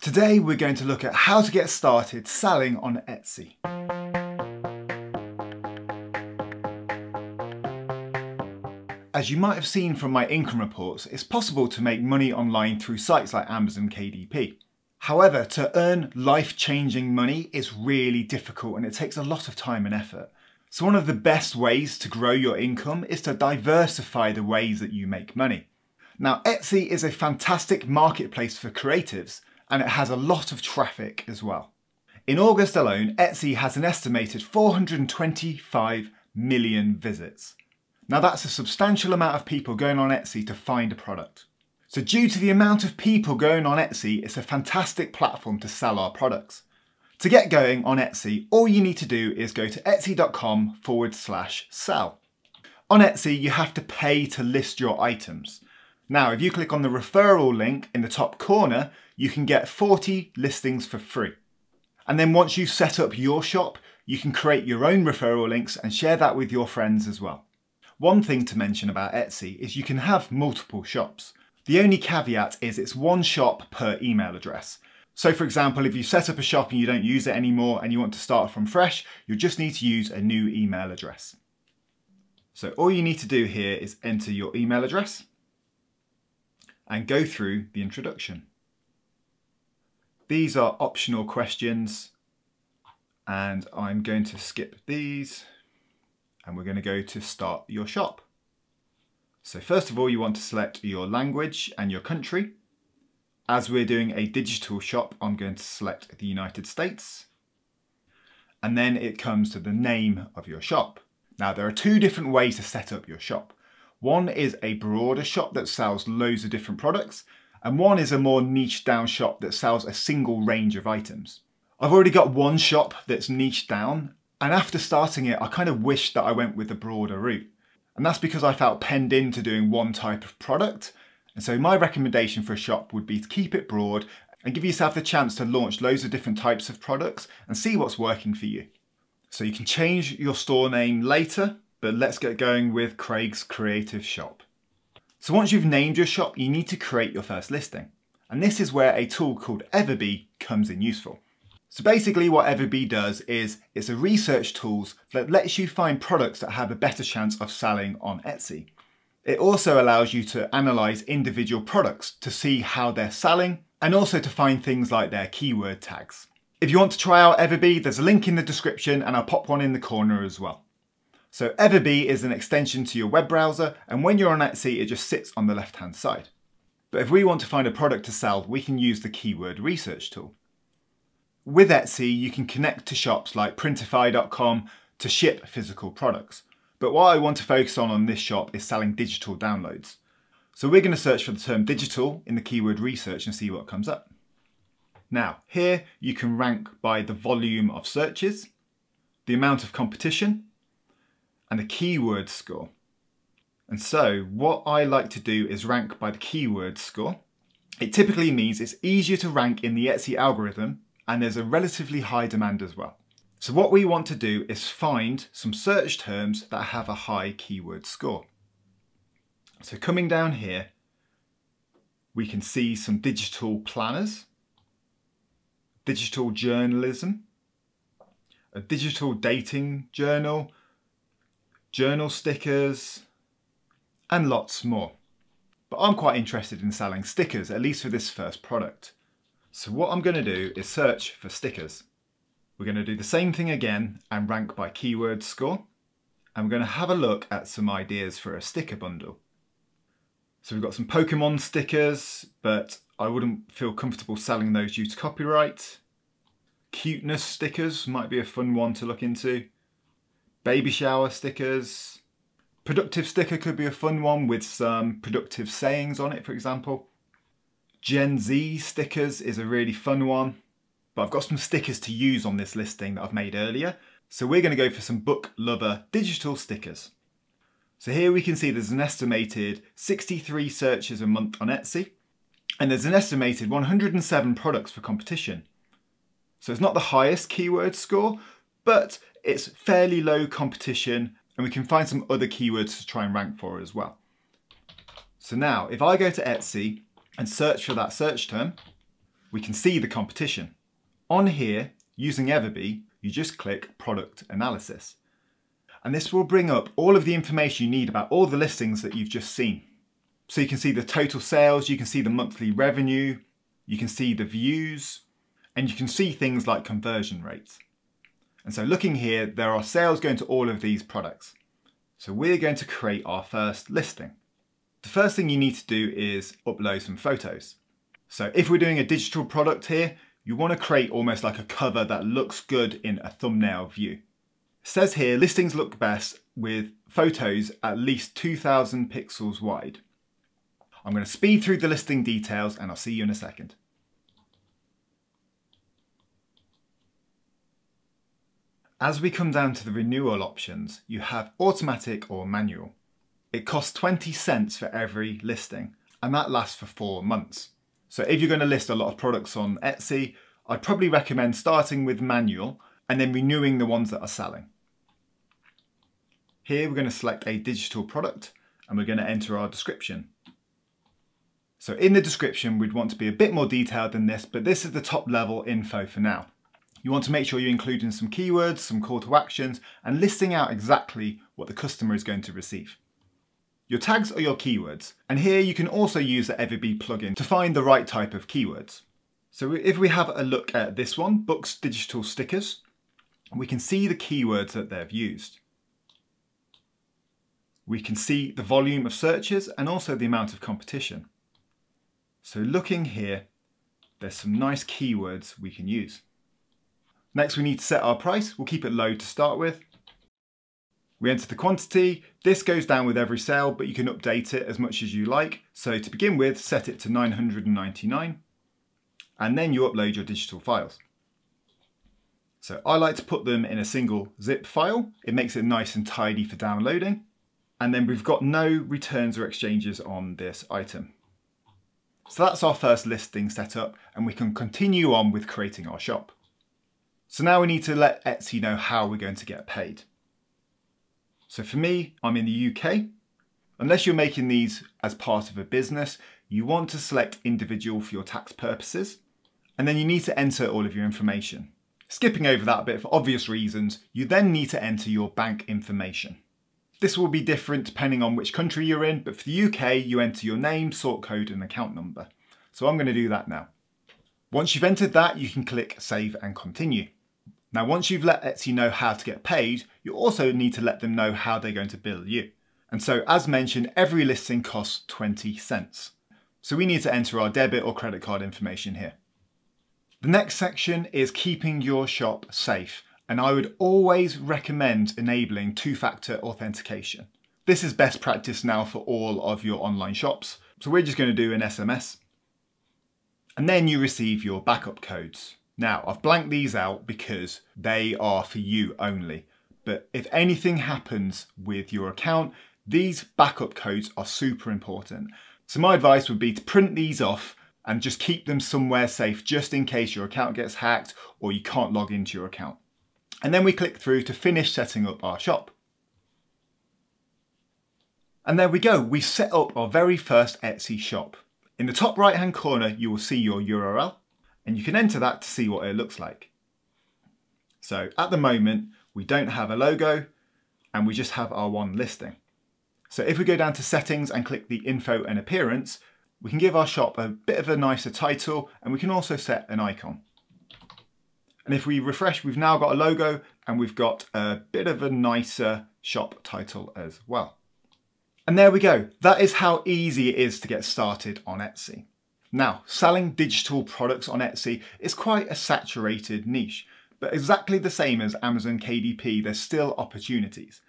Today we're going to look at how to get started selling on Etsy. As you might have seen from my income reports, it's possible to make money online through sites like Amazon KDP. However, to earn life-changing money is really difficult and it takes a lot of time and effort. So one of the best ways to grow your income is to diversify the ways that you make money. Now, Etsy is a fantastic marketplace for creatives, and it has a lot of traffic as well. In August alone, Etsy has an estimated 425 million visits. Now that's a substantial amount of people going on Etsy to find a product. So due to the amount of people going on Etsy, it's a fantastic platform to sell our products. To get going on Etsy, all you need to do is go to etsy.com/sell. On Etsy, you have to pay to list your items. Now, if you click on the referral link in the top corner, you can get 40 listings for free. And then once you set up your shop, you can create your own referral links and share that with your friends as well. One thing to mention about Etsy is you can have multiple shops. The only caveat is it's one shop per email address. So for example, if you set up a shop and you don't use it anymore and you want to start from fresh, you'll just need to use a new email address. So all you need to do here is enter your email address and go through the introduction. These are optional questions and I'm going to skip these and we're going to go to start your shop. So first of all, you want to select your language and your country. As we're doing a digital shop, I'm going to select the United States. And then it comes to the name of your shop. Now there are two different ways to set up your shop. One is a broader shop that sells loads of different products, and one is a more niche down shop that sells a single range of items. I've already got one shop that's niche down, and after starting it, I kind of wish that I went with the broader route. And that's because I felt penned into doing one type of product. And so my recommendation for a shop would be to keep it broad and give yourself the chance to launch loads of different types of products and see what's working for you. So you can change your store name later, but let's get going with Craig's Creative Shop. So once you've named your shop, you need to create your first listing. And this is where a tool called FABRICA comes in useful. So basically what FABRICA does is it's a research tool that lets you find products that have a better chance of selling on Etsy. It also allows you to analyze individual products to see how they're selling and also to find things like their keyword tags. If you want to try out FABRICA, there's a link in the description and I'll pop one in the corner as well. So FABRICA is an extension to your web browser, and when you're on Etsy, it just sits on the left-hand side. But if we want to find a product to sell, we can use the keyword research tool. With Etsy, you can connect to shops like printify.com to ship physical products. But what I want to focus on this shop is selling digital downloads. So we're going to search for the term digital in the keyword research and see what comes up. Now, here you can rank by the volume of searches, the amount of competition, and the keyword score. And so what I like to do is rank by the keyword score. It typically means it's easier to rank in the Etsy algorithm and there's a relatively high demand as well. So what we want to do is find some search terms that have a high keyword score. So coming down here, we can see some digital planners, digital journalism, a digital dating journal, journal stickers, and lots more. But I'm quite interested in selling stickers, at least for this first product. So what I'm going to do is search for stickers. We're going to do the same thing again and rank by keyword score. And we're going to have a look at some ideas for a sticker bundle. So we've got some Pokemon stickers, but I wouldn't feel comfortable selling those due to copyright. Cuteness stickers might be a fun one to look into. Baby shower stickers. Productive sticker could be a fun one with some productive sayings on it, for example. Gen Z stickers is a really fun one. But I've got some stickers to use on this listing that I've made earlier. So we're going to go for some book lover digital stickers. So here we can see there's an estimated 63 searches a month on Etsy. And there's an estimated 107 products for competition. So it's not the highest keyword score, but it's fairly low competition and we can find some other keywords to try and rank for as well. So now if I go to Etsy and search for that search term, we can see the competition. On here, using Adobe, you just click Product Analysis. And this will bring up all of the information you need about all the listings that you've just seen. So you can see the total sales, you can see the monthly revenue, you can see the views, and you can see things like conversion rates. And so looking here, there are sales going to all of these products. So we're going to create our first listing. The first thing you need to do is upload some photos. So if we're doing a digital product here, you want to create almost like a cover that looks good in a thumbnail view. It says here, listings look best with photos at least 2000 pixels wide. I'm going to speed through the listing details and I'll see you in a second. As we come down to the renewal options, you have automatic or manual. It costs 20 cents for every listing, and that lasts for 4 months. So if you're going to list a lot of products on Etsy, I'd probably recommend starting with manual and then renewing the ones that are selling. Here we're going to select a digital product and we're going to enter our description. So in the description, we'd want to be a bit more detailed than this, but this is the top level info for now. You want to make sure you're including some keywords, some call to actions, and listing out exactly what the customer is going to receive. Your tags are your keywords, and here you can also use the Adobe plugin to find the right type of keywords. So if we have a look at this one, books digital stickers, we can see the keywords that they've used. We can see the volume of searches and also the amount of competition. So looking here, there's some nice keywords we can use. Next, we need to set our price. We'll keep it low to start with. We enter the quantity. This goes down with every sale, but you can update it as much as you like. So to begin with, set it to 999, and then you upload your digital files. So I like to put them in a single zip file. It makes it nice and tidy for downloading. And then we've got no returns or exchanges on this item. So that's our first listing set up, and we can continue on with creating our shop. So now we need to let Etsy know how we're going to get paid. So for me, I'm in the UK. Unless you're making these as part of a business, you want to select individual for your tax purposes, and then you need to enter all of your information. Skipping over that bit for obvious reasons, you then need to enter your bank information. This will be different depending on which country you're in, but for the UK, you enter your name, sort code, and account number. So I'm going to do that now. Once you've entered that, you can click Save and Continue. Now, once you've let Etsy know how to get paid, you also need to let them know how they're going to bill you. And so, as mentioned, every listing costs 20 cents. So we need to enter our debit or credit card information here. The next section is keeping your shop safe. And I would always recommend enabling two-factor authentication. This is best practice now for all of your online shops. So we're just going to do an SMS. And then you receive your backup codes. Now, I've blanked these out because they are for you only. But if anything happens with your account, these backup codes are super important. So my advice would be to print these off and just keep them somewhere safe just in case your account gets hacked or you can't log into your account. And then we click through to finish setting up our shop. And there we go, we set up our very first Etsy shop. In the top right hand corner, you will see your URL, and you can enter that to see what it looks like. So at the moment, we don't have a logo and we just have our one listing. So if we go down to settings and click the info and appearance, we can give our shop a bit of a nicer title, and we can also set an icon. And if we refresh, we've now got a logo and we've got a bit of a nicer shop title as well. And there we go. That is how easy it is to get started on Etsy. Now, selling digital products on Etsy is quite a saturated niche, but exactly the same as Amazon KDP, there's still opportunities.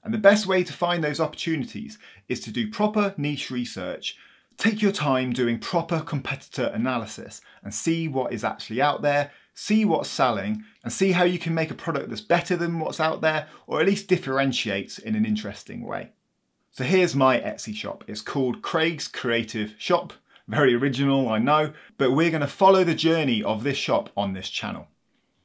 And the best way to find those opportunities is to do proper niche research. Take your time doing proper competitor analysis and see what is actually out there, see what's selling, and see how you can make a product that's better than what's out there, or at least differentiates in an interesting way. So here's my Etsy shop. It's called Craig's Creative Shop. Very original, I know, but we're going to follow the journey of this shop on this channel.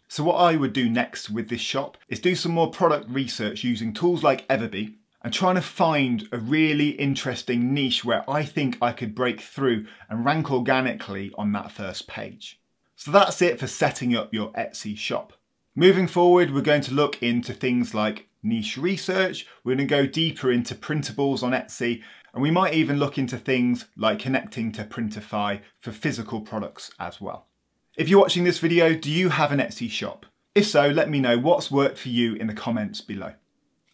So what I would do next with this shop is do some more product research using tools like Adobe and trying to find a really interesting niche where I think I could break through and rank organically on that first page. So that's it for setting up your Etsy shop. Moving forward, we're going to look into things like niche research. We're going to go deeper into printables on Etsy, and we might even look into things like connecting to Printify for physical products as well. If you're watching this video, do you have an Etsy shop? If so, let me know what's worked for you in the comments below.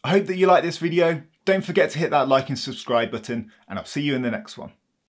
I hope that you like this video. Don't forget to hit that like and subscribe button, and I'll see you in the next one.